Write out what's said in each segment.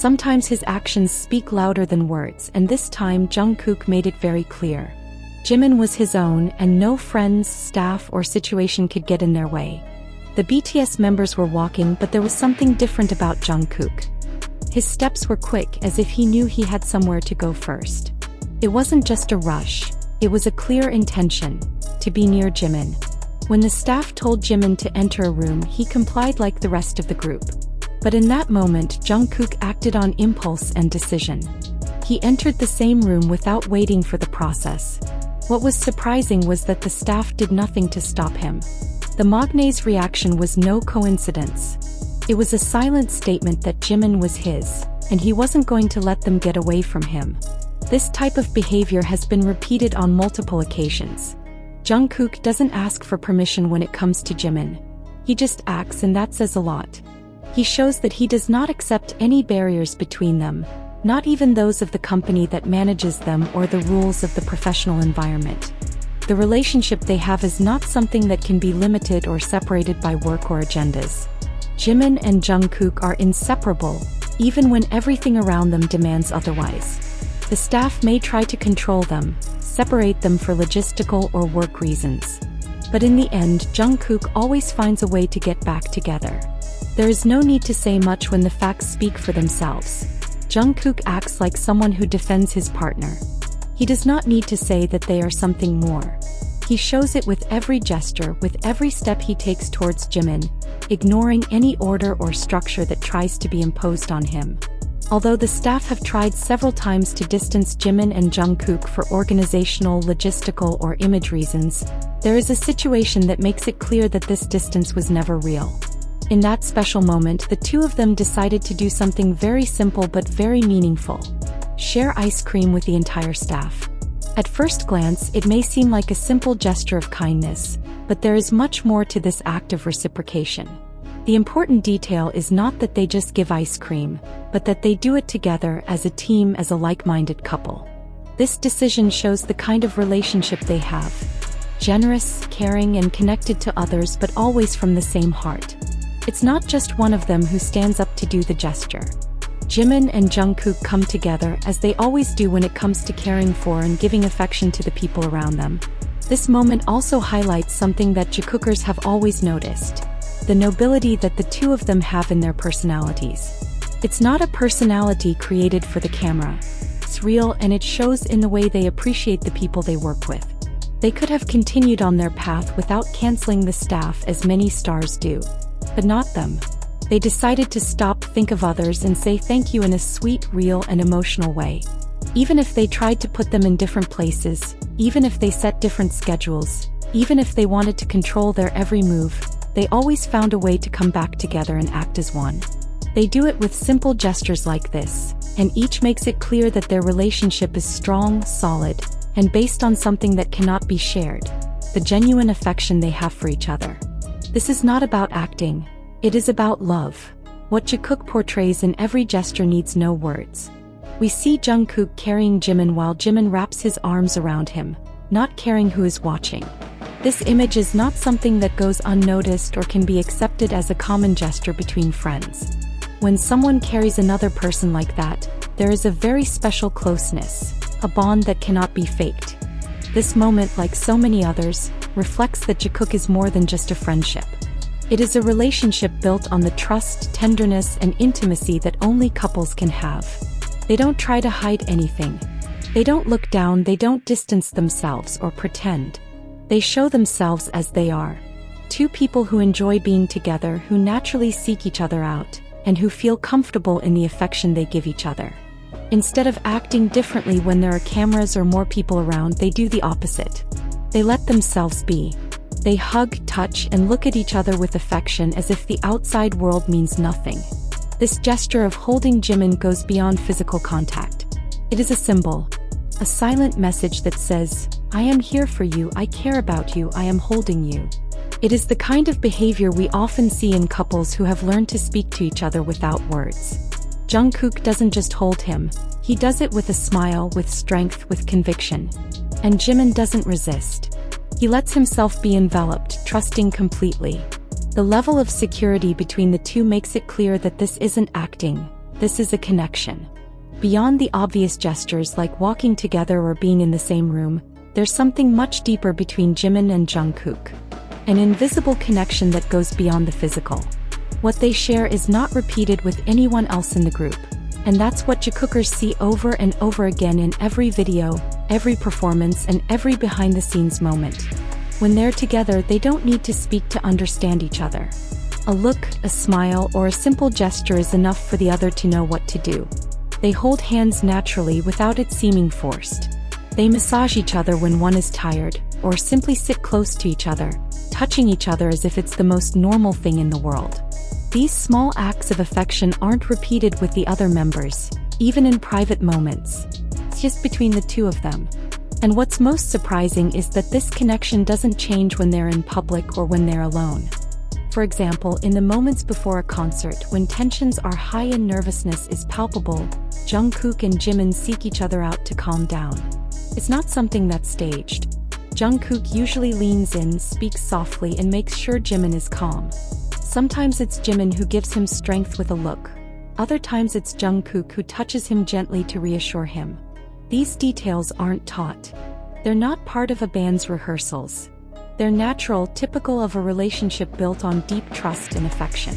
Sometimes his actions speak louder than words, and this time Jungkook made it very clear. Jimin was his own, and no friends, staff, or situation could get in their way. The BTS members were walking, but there was something different about Jungkook. His steps were quick, as if he knew he had somewhere to go first. It wasn't just a rush, it was a clear intention to be near Jimin. When the staff told Jimin to enter a room, he complied like the rest of the group. But in that moment, Jungkook acted on impulse and decision. He entered the same room without waiting for the process. What was surprising was that the staff did nothing to stop him. The magnate's reaction was no coincidence. It was a silent statement that Jimin was his, and he wasn't going to let them get away from him. This type of behavior has been repeated on multiple occasions. Jungkook doesn't ask for permission when it comes to Jimin. He just acts, and that says a lot. He shows that he does not accept any barriers between them, not even those of the company that manages them or the rules of the professional environment. The relationship they have is not something that can be limited or separated by work or agendas. Jimin and Jungkook are inseparable, even when everything around them demands otherwise. The staff may try to control them, separate them for logistical or work reasons. But in the end, Jungkook always finds a way to get back together. There is no need to say much when the facts speak for themselves. Jungkook acts like someone who defends his partner. He does not need to say that they are something more. He shows it with every gesture, with every step he takes towards Jimin, ignoring any order or structure that tries to be imposed on him. Although the staff have tried several times to distance Jimin and Jungkook for organizational, logistical, or image reasons, there is a situation that makes it clear that this distance was never real. In that special moment, the two of them decided to do something very simple but very meaningful: share ice cream with the entire staff. At first glance, it may seem like a simple gesture of kindness, but there is much more to this act of reciprocation. The important detail is not that they just give ice cream, but that they do it together as a team, as a like-minded couple. This decision shows the kind of relationship they have: generous, caring, and connected to others, but always from the same heart. It's not just one of them who stands up to do the gesture. Jimin and Jungkook come together, as they always do when it comes to caring for and giving affection to the people around them. This moment also highlights something that Jikookers have always noticed: the nobility that the two of them have in their personalities. It's not a personality created for the camera. It's real, and it shows in the way they appreciate the people they work with. They could have continued on their path without canceling the staff, as many stars do. But not them. They decided to stop, think of others, and say thank you in a sweet, real, and emotional way. Even if they tried to put them in different places, even if they set different schedules, even if they wanted to control their every move, they always found a way to come back together and act as one. They do it with simple gestures like this, and each makes it clear that their relationship is strong, solid, and based on something that cannot be shared: the genuine affection they have for each other. This is not about acting, it is about love. What Jikook portrays in every gesture needs no words. We see Jungkook carrying Jimin while Jimin wraps his arms around him, not caring who is watching. This image is not something that goes unnoticed or can be accepted as a common gesture between friends. When someone carries another person like that, there is a very special closeness, a bond that cannot be faked. This moment, like so many others, reflects that Jikook is more than just a friendship. It is a relationship built on the trust, tenderness, and intimacy that only couples can have. They don't try to hide anything. They don't look down, they don't distance themselves or pretend. They show themselves as they are. Two people who enjoy being together, who naturally seek each other out, and who feel comfortable in the affection they give each other. Instead of acting differently when there are cameras or more people around, they do the opposite. They let themselves be. They hug, touch, and look at each other with affection, as if the outside world means nothing. This gesture of holding Jimin goes beyond physical contact. It is a symbol, a silent message that says, "I am here for you, I care about you, I am holding you." It is the kind of behavior we often see in couples who have learned to speak to each other without words. Jungkook doesn't just hold him, he does it with a smile, with strength, with conviction. And Jimin doesn't resist. He lets himself be enveloped, trusting completely. The level of security between the two makes it clear that this isn't acting. This is a connection. Beyond the obvious gestures like walking together or being in the same room, there's something much deeper between Jimin and Jungkook. An invisible connection that goes beyond the physical. What they share is not repeated with anyone else in the group. And that's what Jikookers see over and over again in every video, every performance, and every behind-the-scenes moment. When they're together, they don't need to speak to understand each other. A look, a smile, or a simple gesture is enough for the other to know what to do. They hold hands naturally without it seeming forced. They massage each other when one is tired, or simply sit close to each other, touching each other as if it's the most normal thing in the world. These small acts of affection aren't repeated with the other members, even in private moments. It's just between the two of them. And what's most surprising is that this connection doesn't change when they're in public or when they're alone. For example, in the moments before a concert, when tensions are high and nervousness is palpable, Jungkook and Jimin seek each other out to calm down. It's not something that's staged. Jungkook usually leans in, speaks softly, and makes sure Jimin is calm. Sometimes it's Jimin who gives him strength with a look. Other times it's Jungkook who touches him gently to reassure him. These details aren't taught. They're not part of a band's rehearsals. They're natural, typical of a relationship built on deep trust and affection.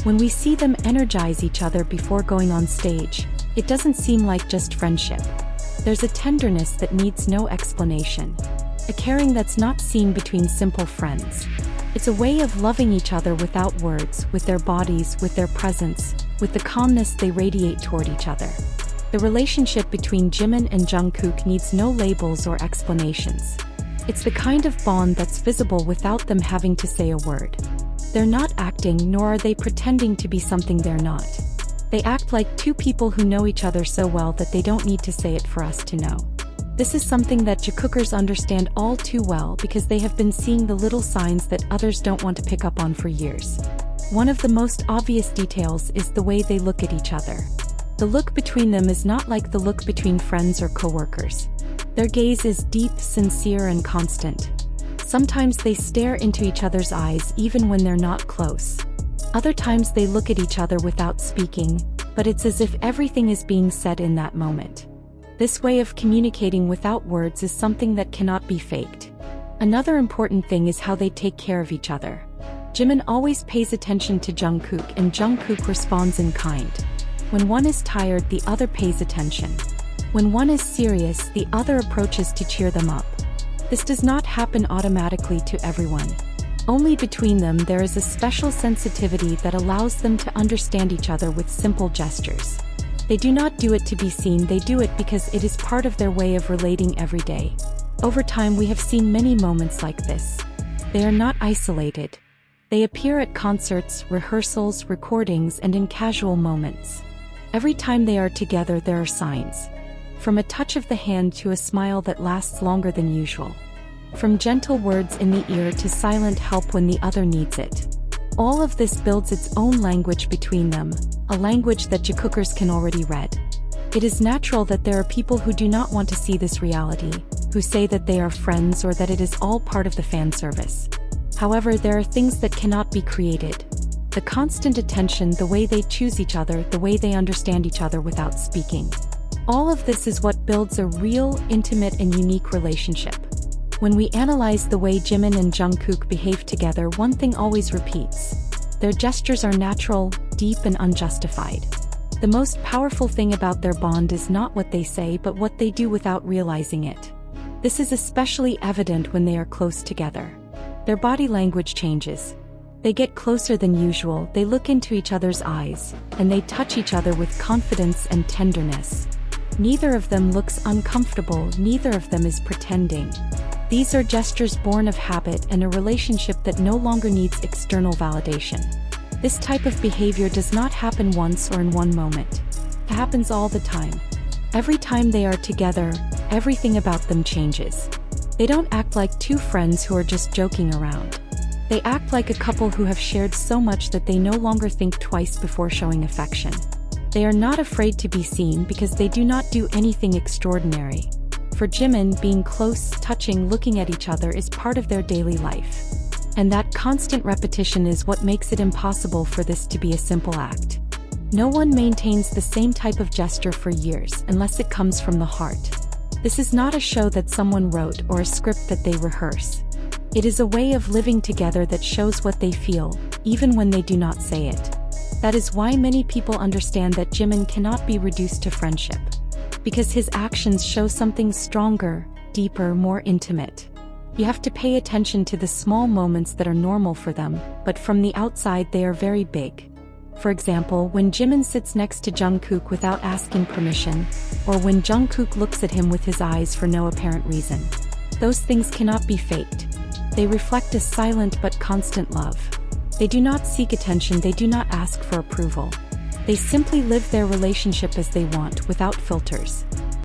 When we see them energize each other before going on stage, it doesn't seem like just friendship. There's a tenderness that needs no explanation. A caring that's not seen between simple friends. It's a way of loving each other without words, with their bodies, with their presence, with the calmness they radiate toward each other. The relationship between Jimin and Jungkook needs no labels or explanations. It's the kind of bond that's visible without them having to say a word. They're not acting, nor are they pretending to be something they're not. They act like two people who know each other so well that they don't need to say it for us to know. This is something that Jikookers understand all too well because they have been seeing the little signs that others don't want to pick up on for years. One of the most obvious details is the way they look at each other. The look between them is not like the look between friends or coworkers. Their gaze is deep, sincere, and constant. Sometimes they stare into each other's eyes even when they're not close. Other times they look at each other without speaking, but it's as if everything is being said in that moment. This way of communicating without words is something that cannot be faked. Another important thing is how they take care of each other. Jimin always pays attention to Jungkook, and Jungkook responds in kind. When one is tired, the other pays attention. When one is serious, the other approaches to cheer them up. This does not happen automatically to everyone. Only between them there is a special sensitivity that allows them to understand each other with simple gestures. They do not do it to be seen, they do it because it is part of their way of relating every day. Over time we have seen many moments like this. They are not isolated. They appear at concerts, rehearsals, recordings, and in casual moments. Every time they are together there are signs. From a touch of the hand to a smile that lasts longer than usual. From gentle words in the ear to silent help when the other needs it. All of this builds its own language between them, a language that Jikookers can already read. It is natural that there are people who do not want to see this reality, who say that they are friends or that it is all part of the fan service. However, there are things that cannot be created. The constant attention, the way they choose each other, the way they understand each other without speaking. All of this is what builds a real, intimate, and unique relationship. When we analyze the way Jimin and Jungkook behave together, one thing always repeats. Their gestures are natural, deep, and unjustified. The most powerful thing about their bond is not what they say but what they do without realizing it. This is especially evident when they are close together. Their body language changes. They get closer than usual, they look into each other's eyes, and they touch each other with confidence and tenderness. Neither of them looks uncomfortable, neither of them is pretending. These are gestures born of habit and a relationship that no longer needs external validation. This type of behavior does not happen once or in one moment. It happens all the time. Every time they are together, everything about them changes. They don't act like two friends who are just joking around. They act like a couple who have shared so much that they no longer think twice before showing affection. They are not afraid to be seen because they do not do anything extraordinary. For Jimin, being close, touching, looking at each other is part of their daily life. And that constant repetition is what makes it impossible for this to be a simple act. No one maintains the same type of gesture for years unless it comes from the heart. This is not a show that someone wrote or a script that they rehearse. It is a way of living together that shows what they feel, even when they do not say it. That is why many people understand that Jimin cannot be reduced to friendship. Because his actions show something stronger, deeper, more intimate. You have to pay attention to the small moments that are normal for them, but from the outside they are very big. For example, when Jimin sits next to Jungkook without asking permission, or when Jungkook looks at him with his eyes for no apparent reason. Those things cannot be faked. They reflect a silent but constant love. They do not seek attention, they do not ask for approval. They simply live their relationship as they want, without filters.